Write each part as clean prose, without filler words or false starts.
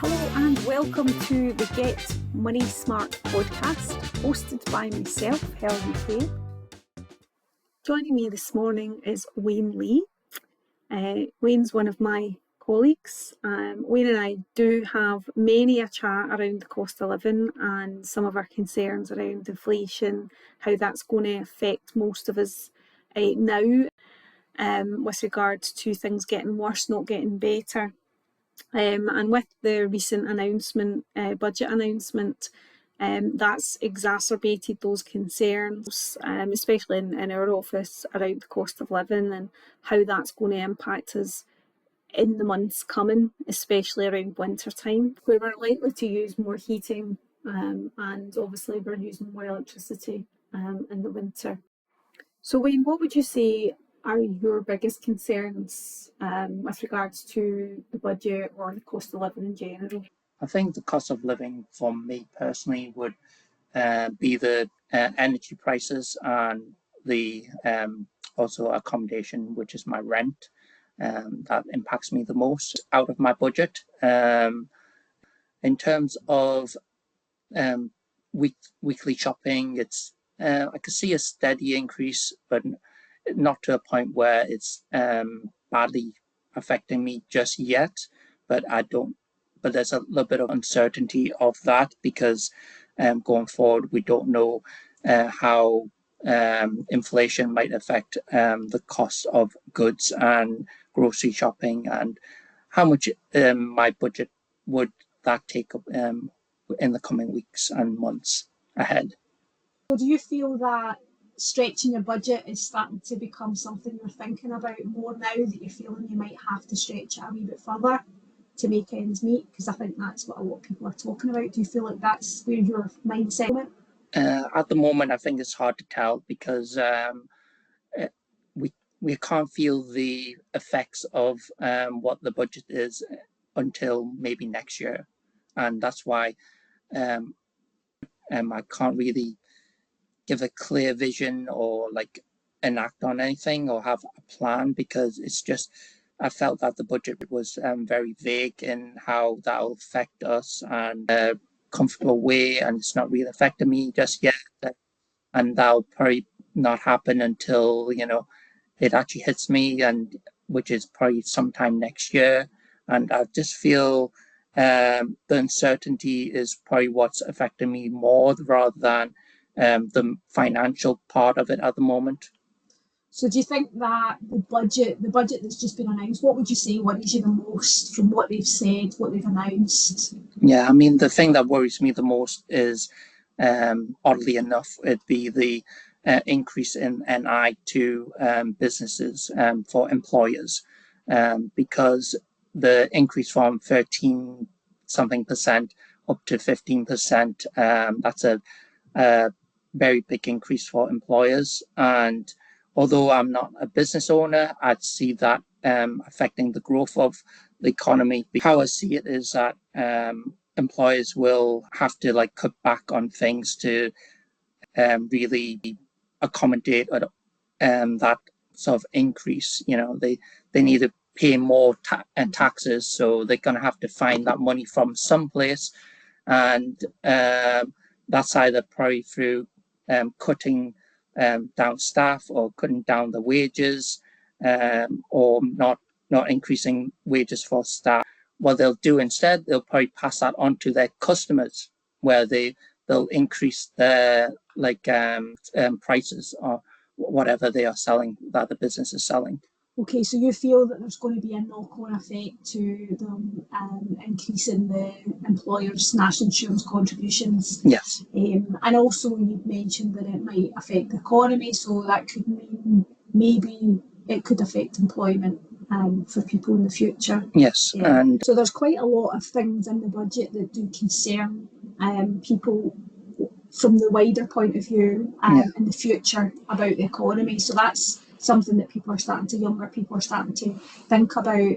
Hello and welcome to the Get Money Smart podcast, hosted by myself, Helen Kay. Joining me this morning is Wayne Lee. Wayne's one of my colleagues. Wayne and I do have many a chat around the cost of living and some of our concerns around inflation, how that's going to affect most of us now, with regards to things getting worse, not getting better. And with the recent budget announcement, that's exacerbated those concerns, especially in our office around the cost of living and how that's going to impact us in the months coming, especially around winter time, where we're likely to use more heating, and obviously we're using more electricity in the winter. So Wayne, what would you say are your biggest concerns with regards to the budget or the cost of living in general? I think the cost of living for me personally would be the energy prices and the also accommodation, which is my rent. That impacts me the most out of my budget. In terms of weekly shopping, it's I could see a steady increase, but not to a point where it's badly affecting me just yet. But there's a little bit of uncertainty of that because going forward, we don't know how inflation might affect the cost of goods and grocery shopping, and how much my budget would that take up in the coming weeks and months ahead. So do you feel that stretching your budget is starting to become something you're thinking about more now, that you're feeling you might have to stretch it a wee bit further to make ends meet? Because I think that's what a lot of people are talking about. Do you feel like that's where your mindset went? At the moment, I think it's hard to tell because we can't feel the effects of what the budget is until maybe next year, and that's why I can't really give a clear vision or like enact on anything or have a plan, because it's just I felt that the budget was very vague in how that will affect us and a comfortable way, and it's not really affecting me just yet, and that'll probably not happen until it actually hits me, and which is probably sometime next year. And I just feel the uncertainty is probably what's affecting me more rather than the financial part of it at the moment. So do you think that the budget that's just been announced, what would you say worries you the most from what they've said, what they've announced? Yeah, I mean, the thing that worries me the most is, oddly enough, it'd be the increase in NI to businesses for employers, because the increase from 13 something percent up to 15%, that's a very big increase for employers. And although I'm not a business owner, I'd see that affecting the growth of the economy. How I see it is that employers will have to cut back on things to really accommodate that sort of increase. They need to pay more taxes, so they're going to have to find that money from someplace, and that's either probably through cutting down staff or cutting down the wages, or not increasing wages for staff. What they'll do instead, they'll probably pass that on to their customers, where they'll increase their prices or whatever they are selling, that the business is selling. Okay, so you feel that there's going to be a knock-on effect to them increasing the employers' national insurance contributions. Yes. And also you've mentioned that it might affect the economy, so that could mean maybe it could affect employment for people in the future. Yes. And so there's quite a lot of things in the budget that do concern people from the wider point of view in the future about the economy. So that's something that younger people are starting to think about,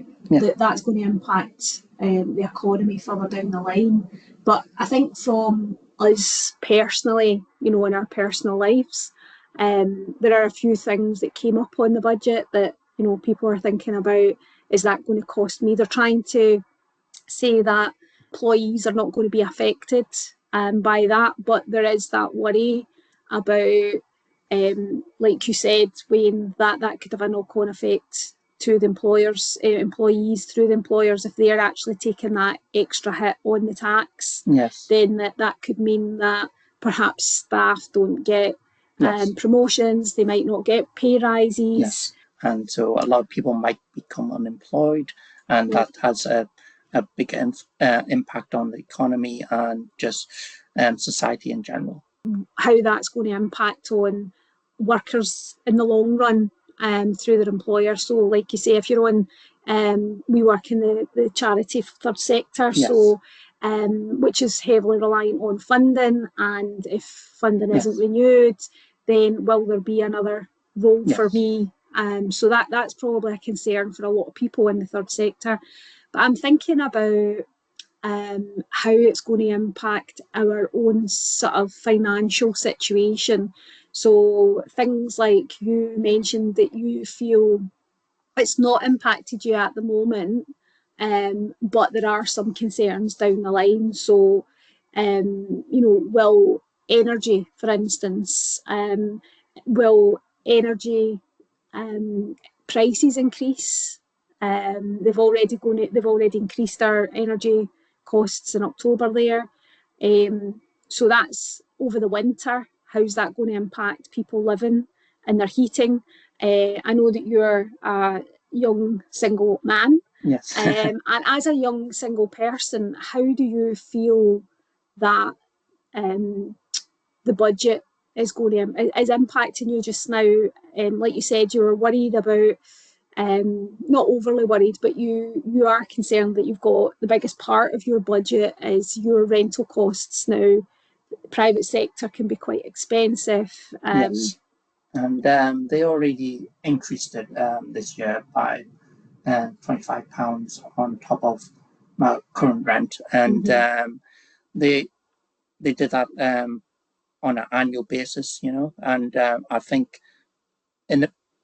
that's going to impact the economy further down the line. But I think from us personally, in our personal lives, there are a few things that came up on the budget that, people are thinking about, is that going to cost me? They're trying to say that employees are not going to be affected by that, but there is that worry about, like you said, Wayne, that could have a knock-on effect to the employees through the employers if they're actually taking that extra hit on the tax. Yes. Then that could mean that perhaps staff don't get Yes. promotions, they might not get pay rises. Yes. And so a lot of people might become unemployed, and that has a big impact on the economy and just society in general. How that's going to impact on workers in the long run through their employer. So like you say, if you're on, we work in the charity third sector, Yes. so which is heavily reliant on funding, and if funding Yes. isn't renewed, then will there be another role Yes. for me? So that's probably a concern for a lot of people in the third sector. But I'm thinking about how it's going to impact our own sort of financial situation. So things like you mentioned that you feel it's not impacted you at the moment, but there are some concerns down the line. So, will energy, for instance, will energy prices increase? They've already increased our energy costs in October there. So that's over the winter. How's that going to impact people living and their heating? I know that you're a young single man. Yes. And as a young single person, how do you feel that the budget is impacting you just now? Like you said, you were worried about, not overly worried, but you are concerned that you've got the biggest part of your budget is your rental costs now. The private sector can be quite expensive. Yes. And they already increased it this year by £25 on top of my current rent, and they did that on an annual basis, and I think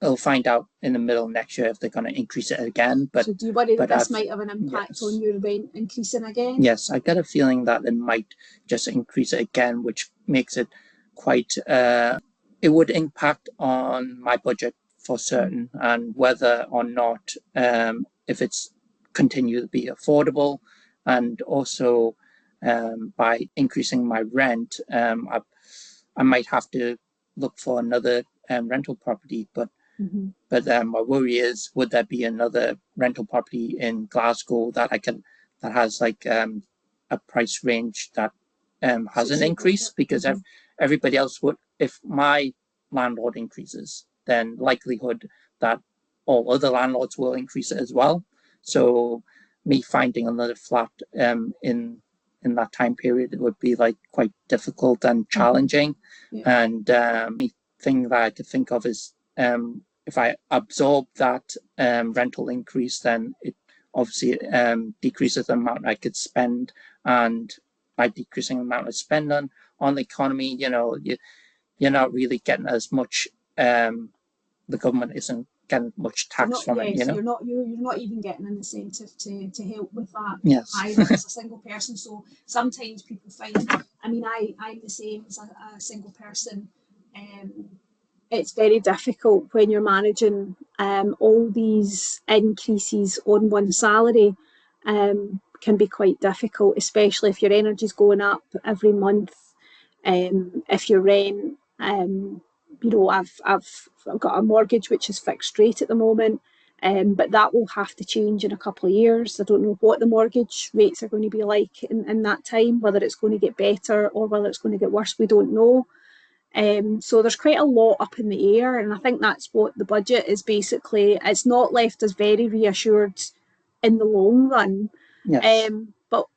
we'll find out in the middle of next year if they're going to increase it again. But so do you worry that this might have an impact yes. on your rent increasing again? Yes, I get a feeling that it might just increase it again, which makes it quite, it would impact on my budget for certain, and whether or not, if it's continue to be affordable, and also by increasing my rent, I might have to look for another rental property. But my worry is, would there be another rental property in Glasgow that has like a price range that hasn't increased? Because everybody else would, if my landlord increases, then likelihood that all other landlords will increase it as well. So me finding another flat in that time period, it would be like quite difficult and challenging. And the thing that I could think of is, if I absorb that rental increase, then it obviously decreases the amount I could spend, and by decreasing the amount I spend on the economy, you're not really getting as much. The government isn't getting much tax from it. You're not even getting an incentive to help with that. Yes. Either as a single person. So sometimes people find, I'm the same as a single person. It's very difficult when you're managing all these increases on one salary. Can be quite difficult, especially if your energy's going up every month. If your rent, I've got a mortgage which is fixed rate at the moment, but that will have to change in a couple of years. I don't know what the mortgage rates are going to be like in that time, whether it's going to get better or whether it's going to get worse, we don't know. So there's quite a lot up in the air, and I think that's what the budget is basically. It's not left us very reassured in the long run. Yes. But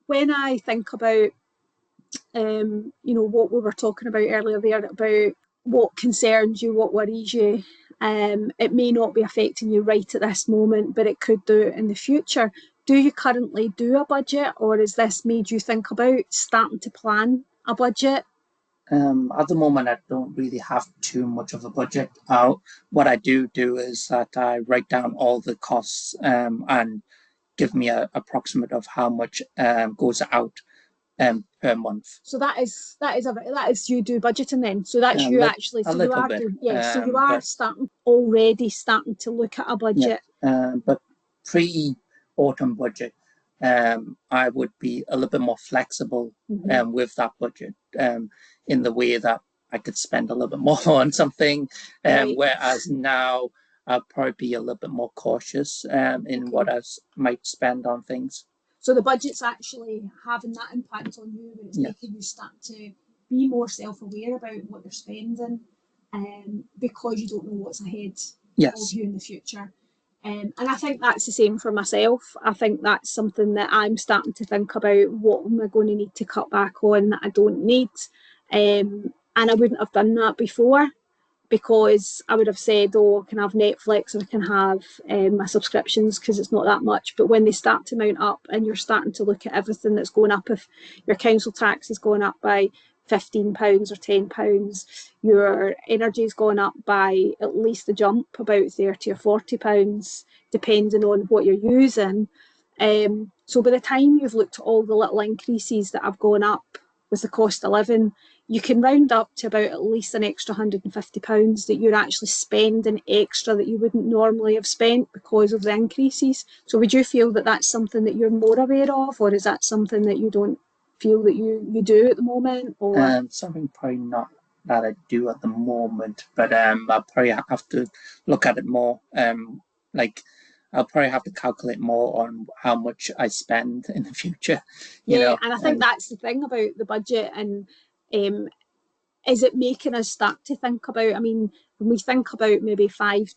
when I think about, what we were talking about earlier there, about what concerns you, what worries you, it may not be affecting you right at this moment, but it could do it in the future. Do you currently do a budget, or has this made you think about starting to plan a budget? At the moment, I don't really have too much of a budget. What I do is that I write down all the costs and give me a approximate of how much goes out per month. So that is you do budgeting then. So that's you actually. So you are doing, so you are already starting to look at a budget. But pre-autumn budget, I would be a little bit more flexible with that budget, in the way that I could spend a little bit more on something, whereas now I'll probably be a little bit more cautious in what I might spend on things. So the budget's actually having that impact on you, and it's making you start to be more self-aware about what you're spending, because you don't know what's ahead of you in the future. And I think that's the same for myself. I think that's something that I'm starting to think about. What am I going to need to cut back on that I don't need? And I wouldn't have done that before, because I would have said, oh, I can have Netflix or I can have my subscriptions because it's not that much. But when they start to mount up and you're starting to look at everything that's going up, if your council tax is going up by £15 or £10, your energy is going up by at least a jump, about £30 or £40, depending on what you're using. So by the time you've looked at all the little increases that have gone up with the cost of living, you can round up to about at least an extra £150 that you're actually spending extra that you wouldn't normally have spent because of the increases. So would you feel that that's something that you're more aware of, or is that something that you don't feel that you do at the moment? Or something probably not that I do at the moment, but I'll probably have to look at it more. Like I'll probably have to calculate more on how much I spend in the future. You know? And I think that's the thing about the budget, and is it making us start to think about, I mean, when we think about maybe five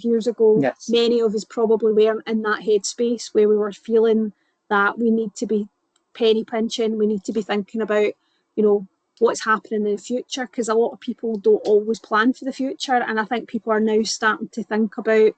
years ago, many of us probably weren't in that headspace where we were feeling that we need to be penny pinching, we need to be thinking about, you know, what's happening in the future, because a lot of people don't always plan for the future. And I think people are now starting to think about,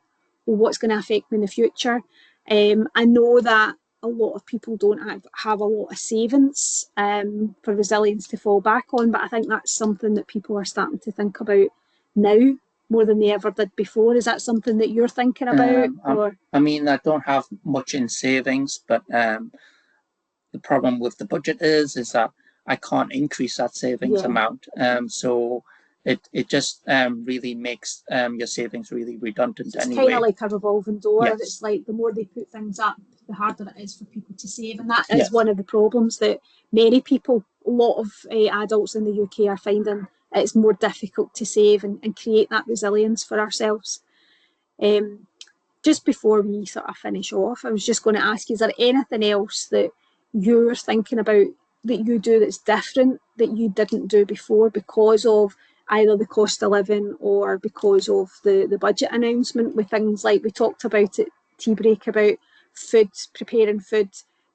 well, what's going to affect me in the future. I know that a lot of people don't have a lot of savings for resilience to fall back on, but I think that's something that people are starting to think about now more than they ever did before. Is that something that you're thinking about? I mean, I don't have much in savings, but the problem with the budget is that I can't increase that savings amount. So it just really makes your savings really redundant. It's kind of like a revolving door. It's like the more they put things up, the harder it is for people to save, and that is one of the problems that many people, a lot of adults in the UK are finding. It's more difficult to save and create that resilience for ourselves. Just before we sort of finish off, I was just going to ask you, is there anything else that you're thinking about that you do that's different that you didn't do before because of either the cost of living or because of the budget announcement, with things like we talked about at tea break about food, preparing food?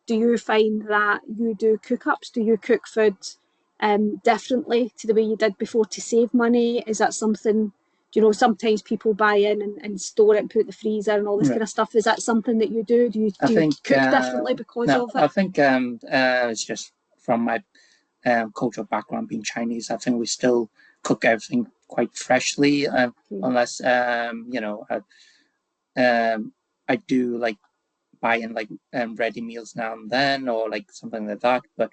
Do you find that you do cook-ups? Do you cook food differently to the way you did before to save money? Is that something, you know, sometimes people buy in and store it and put it in the freezer and all this kind of stuff. Is that something that you do? Do you cook differently because of it? I think it's just from my cultural background being Chinese. I think we still cook everything quite freshly, unless you know, I do like buy in like ready meals now and then, or like something like that. But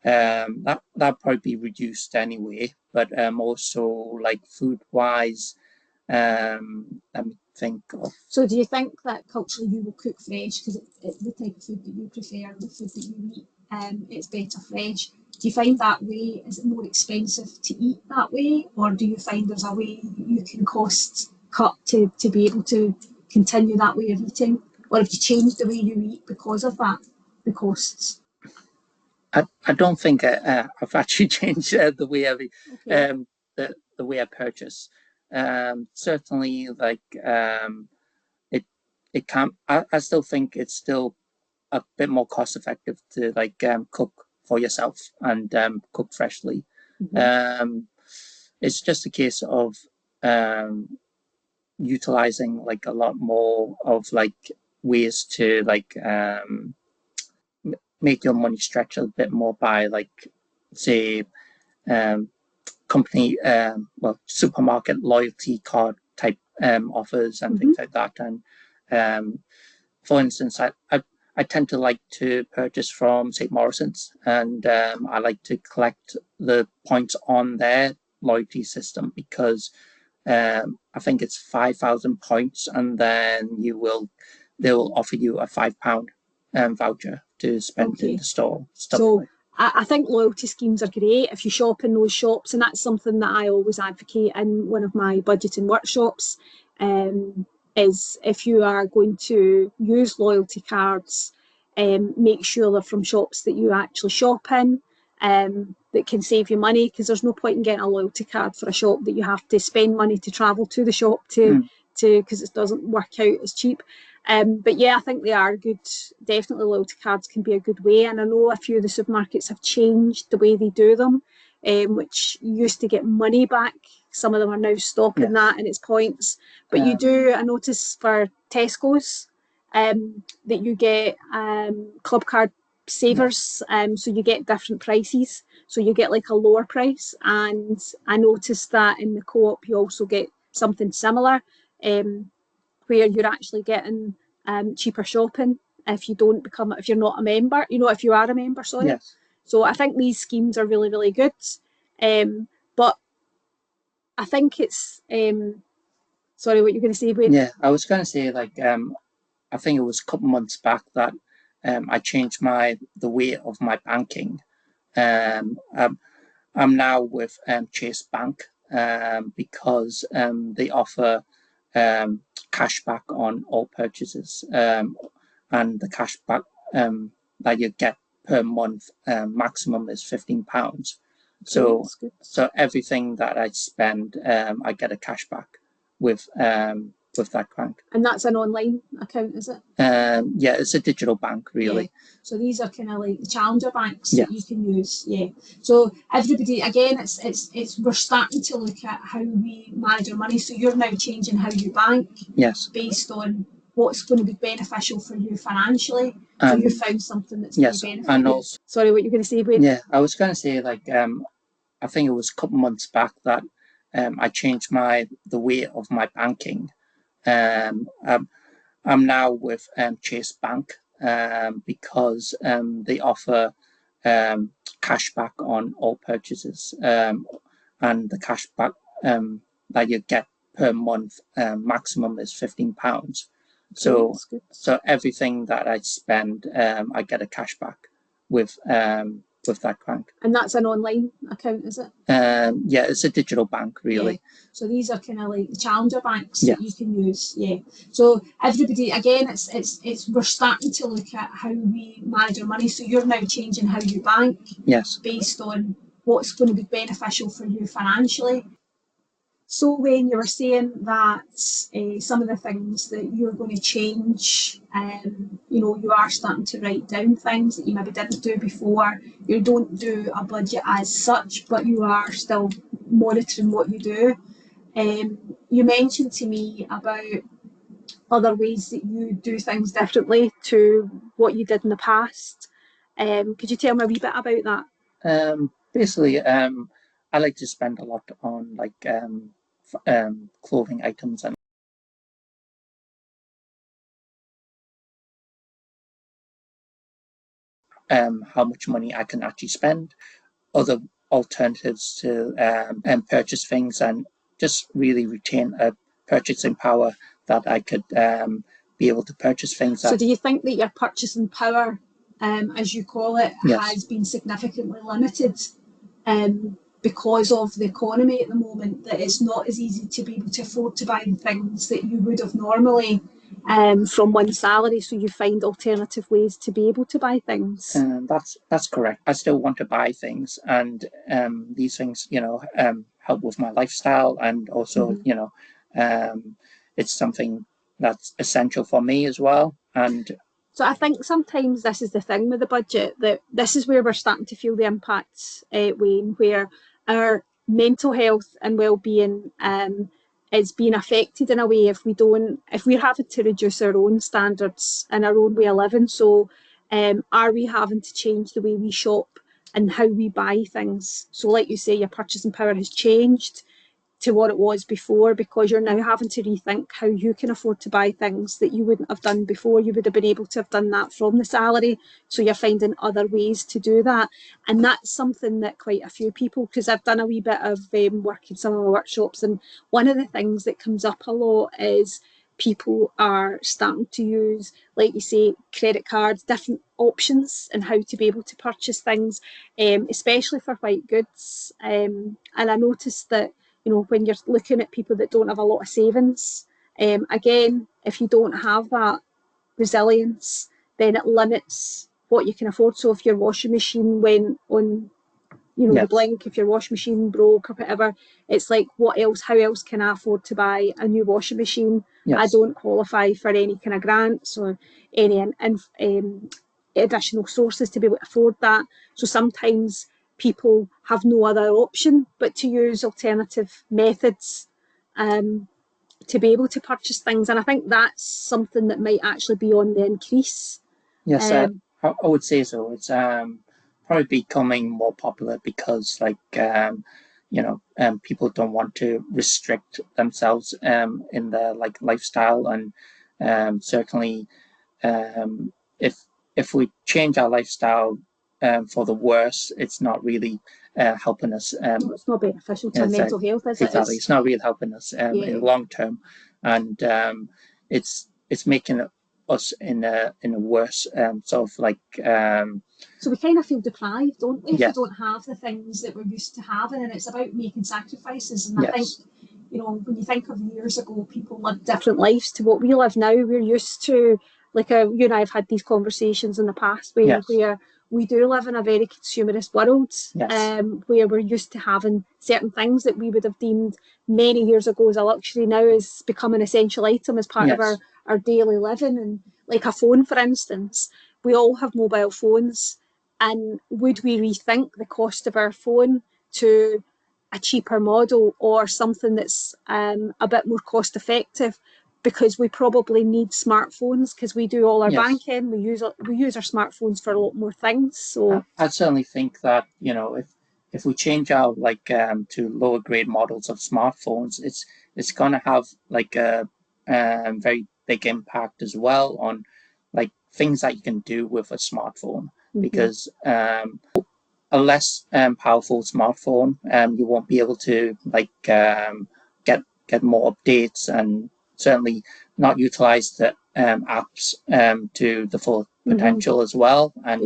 that probably be reduced anyway. But also like food wise, let me think of. So do you think that culturally you will cook fresh because it's the type of food that you prefer, the food that you eat, it's better fresh? Do you find that way, is it more expensive to eat that way, or do you find there's a way you can cost cut to be able to continue that way of eating, or have you changed the way you eat because of that, the costs? I don't think I've actually changed the way I the way I purchase. Certainly, like it can. I still think it's still a bit more cost effective to like cook for yourself and cook freshly. It's just a case of utilizing like a lot more of like ways to like make your money stretch a bit more by like say company supermarket loyalty card type offers and things like that. And for instance, I tend to like to purchase from St. Morrison's, and I like to collect the points on their loyalty system because I think it's 5,000 points, and then they will offer you a £5 voucher to spend in the store. Stuff so like. I think loyalty schemes are great if you shop in those shops, and that's something that I always advocate in one of my budgeting workshops. Is if you are going to use loyalty cards, make sure they're from shops that you actually shop in, that can save you money, because there's no point in getting a loyalty card for a shop that you have to spend money to travel to the shop to because it doesn't work out as cheap. But yeah, I think they are good. Definitely loyalty cards can be a good way. And I know a few of the supermarkets have changed the way they do them, which used to get money back. Some of them are now stopping that and it's points. But you do, I notice for Tesco's, that you get club card savers, so you get different prices. So you get like a lower price. And I noticed that in the Co-op you also get something similar. Where you're actually getting cheaper shopping if you're not a member, if you are a member, sorry. Yes. So I think these schemes are really, really good. But I think it's, sorry, what you're going to say, Wayne? Yeah, I was going to say, I think it was a couple months back that I changed the way of my banking. I'm now with Chase Bank because they offer cash back on all purchases, and the cash back that you get per month maximum is £15. So everything that I spend, I get a cash back with that bank. And that's an online account, is it? Yeah, it's a digital bank, really. Yeah. So these are kind of like the challenger banks that you can use. Yeah. So everybody, again, it's we're starting to look at how we manage our money. So you're now changing how you bank. Yes. Based on what's going to be beneficial for you financially. So you found something that's going to benefit and you. Also, sorry, what you're going to say, Wayne? Yeah, I was going to say, I think it was a couple months back that I changed the way of my banking. I'm now with Chase Bank because they offer cash back on all purchases, and the cash back that you get per month maximum is £15. So everything that I spend, I get a cash back with that bank. And that's an online account, is it? Yeah, it's a digital bank, really. Yeah. So these are kind of like the challenger banks that you can use. Yeah. So everybody, again, it's we're starting to look at how we manage our money. So you're now changing how you bank. Yes. Based on what's going to be beneficial for you financially. So when you were saying that some of the things that you're going to change, you are starting to write down things that you maybe didn't do before. You don't do a budget as such, but you are still monitoring what you do. You mentioned to me about other ways that you do things differently to what you did in the past. Could you tell me a wee bit about that? Basically, I like to spend a lot on clothing items and how much money I can actually spend, other alternatives to purchase things, and just really retain a purchasing power that I could be able to purchase things. So do you think that your purchasing power, as you call it, has been significantly limited because of the economy at the moment, that it's not as easy to be able to afford to buy the things that you would have normally from one salary, so you find alternative ways to be able to buy things? That's correct. I still want to buy things, and these things, help with my lifestyle, and also, it's something that's essential for me as well. And so I think sometimes this is the thing with the budget, that this is where we're starting to feel the impacts, Wayne, where our mental health and well-being is being affected in a way if we're having to reduce our own standards and our own way of living. So are we having to change the way we shop and how we buy things? So like you say, your purchasing power has changed. to what it was before, because you're now having to rethink how you can afford to buy things that you wouldn't have done before. You would have been able to have done that from the salary, so you're finding other ways to do that. And that's something that quite a few people, because I've done a wee bit of work in some of my workshops, and one of the things that comes up a lot is people are starting to use, like you say, credit cards, different options and how to be able to purchase things, especially for white goods. And I noticed that, when you're looking at people that don't have a lot of savings, again, if you don't have that resilience, then it limits what you can afford. So if your washing machine went on, the blink, if your washing machine broke or whatever, it's like, what else? How else can I afford to buy a new washing machine? Yes. I don't qualify for any kind of grants or any additional sources to be able to afford that. So sometimes people have no other option but to use alternative methods to be able to purchase things. And I think that's something that might actually be on the increase. Yes, I would say so. It's probably becoming more popular because, people don't want to restrict themselves in their lifestyle, and certainly if we change our lifestyle for the worse, it's not really helping us. It's not beneficial to mental health, is it? Exactly, it's not really helping us in the long term, and it's making us in a worse so we kind of feel deprived, don't we, if yes. we don't have the things that we're used to having, and it's about making sacrifices. And I think, when you think of years ago, people lived different lives to what we live now. We're used to, you and I have had these conversations in the past where we do live in a very consumerist world, where we're used to having certain things that we would have deemed many years ago as a luxury now has become an essential item as part of our daily living. And like a phone, for instance, we all have mobile phones, and would we rethink the cost of our phone to a cheaper model or something that's a bit more cost effective? Because we probably need smartphones because we do all our banking. We use our smartphones for a lot more things. So I certainly think that if we change our to lower grade models of smartphones, it's going to have a very big impact as well on things that you can do with a smartphone, because a less powerful smartphone, you won't be able to get more updates, and certainly not utilize the apps to the full potential as well. And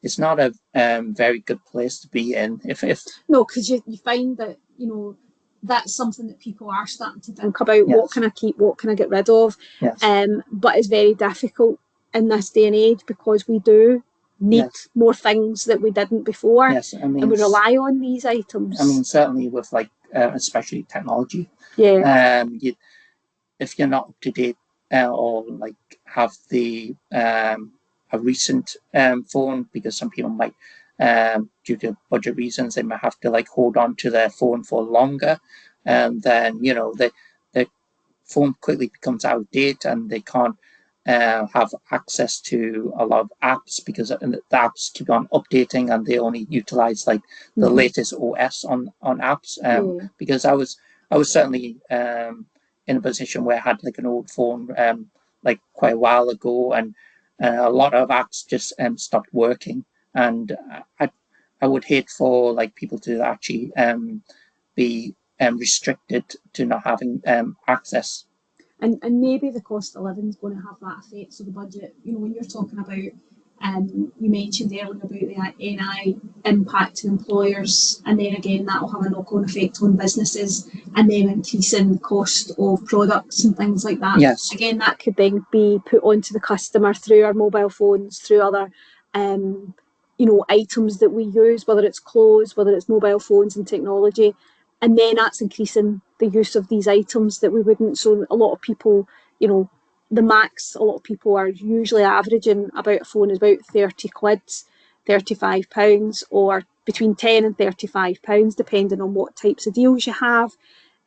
it's not a very good place to be in. If no, because you find that that's something that people are starting to think about. What can I keep? What can I get rid of? But it's very difficult in this day and age because we do need more things that we didn't before. And we rely on these items. I mean, certainly with especially technology. If you're not up to date or have the a recent phone, because some people might due to budget reasons they might have to hold on to their phone for longer, and then the phone quickly becomes out of date and they can't have access to a lot of apps because the apps keep on updating and they only utilize the latest OS on apps. Because I was certainly in a position where I had an old phone quite a while ago, and a lot of apps just stopped working, and I would hate for people to actually be restricted to not having access. And maybe the cost of living is going to have that effect. So the budget, when you're talking about, you mentioned earlier about the NI impact to employers, and then again that will have a knock-on effect on businesses, and then increasing the cost of products and things like that. Again, that could then be put onto the customer through our mobile phones, through other items that we use, whether it's clothes, whether it's mobile phones and technology. And then that's increasing the use of these items that we wouldn't. So a lot of people, the max, a lot of people are usually averaging about a phone is about 30 quid, £35, or between 10 and £35, depending on what types of deals you have.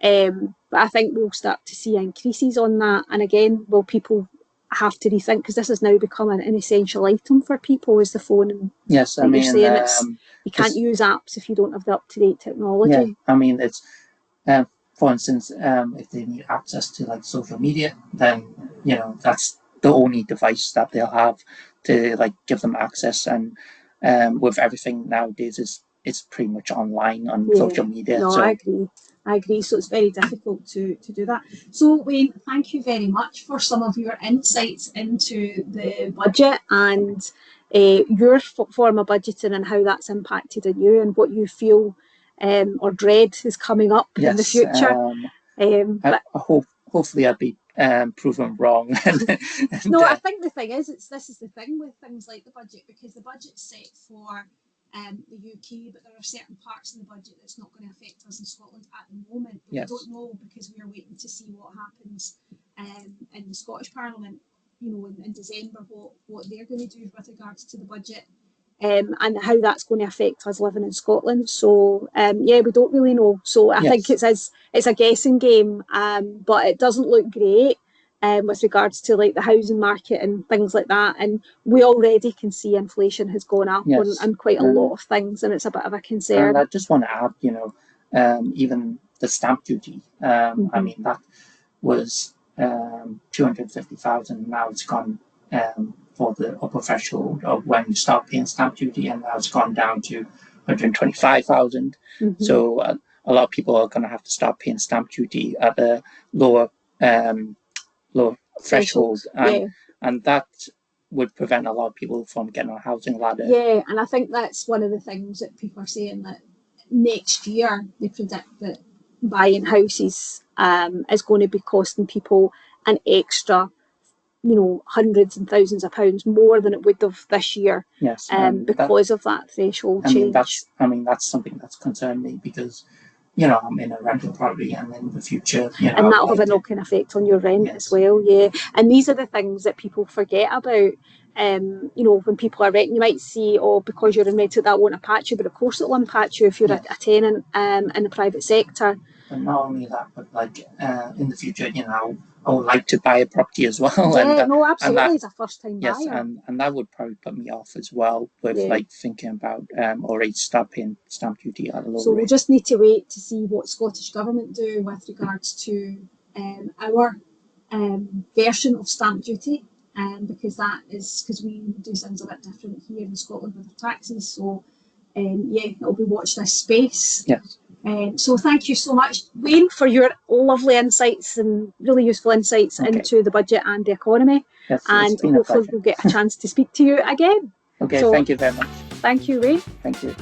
But I think we'll start to see increases on that. And again, will people have to rethink, because this has now become an essential item for people, is the phone. And I mean, you're saying you can't use apps if you don't have the up-to-date technology. I mean, it's for instance, if they need access to like social media, then that's the only device that they'll have to like give them access. And with everything nowadays, it's pretty much online on social media. No, so I agree. So it's very difficult to do that. So Wayne, thank you very much for some of your insights into the budget and your form of budgeting and how that's impacted on you and what you feel or dread is coming up in the future. I hope, hopefully I'll be proven wrong. No, I think the thing is, this is the thing with things like the budget, because the budget's set for the UK, but there are certain parts of the budget that's not going to affect us in Scotland at the moment. But we don't know, because we are waiting to see what happens in the Scottish Parliament, in December, what they're going to do with regards to the budget. And how that's going to affect us living in Scotland. So we don't really know. So I think it's a guessing game, but it doesn't look great with regards to like the housing market and things like that. And we already can see inflation has gone up on quite a lot of things, and it's a bit of a concern. And I just want to add, even the stamp duty. I mean, that was 250,000. Now it's gone for the upper threshold of when you start paying stamp duty, and now it's gone down to 125,000. So a lot of people are going to have to start paying stamp duty at a lower threshold, and that would prevent a lot of people from getting on a housing ladder. Yeah, and I think that's one of the things that people are saying, that next year they predict that buying houses is going to be costing people an extra hundreds and thousands of pounds more than it would have this year. Because of that threshold change. That's something that's concerned me, because I'm in a rental property, and in the future, and that'll have a knock-on effect on your rent as well. And these are the things that people forget about. When people are renting, you might see, because you're in rental, that won't impact you, but of course it will impact you if you're a tenant in the private sector. And not only that, but like in the future, I would like to buy a property as well. Absolutely, as a first-time buyer. Yes, and that would probably put me off as well, with like thinking about already start paying stamp duty at a lower rate. We'll just need to wait to see what Scottish Government do with regards to our version of stamp duty, because we do things a bit different here in Scotland with our taxes. So it'll be watch this space. Yes. So thank you so much, Wayne, for your lovely insights and really useful insights into the budget and the economy. Yes, and hopefully we'll get a chance to speak to you again. Okay, so, thank you very much. Thank you, Wayne. Thank you.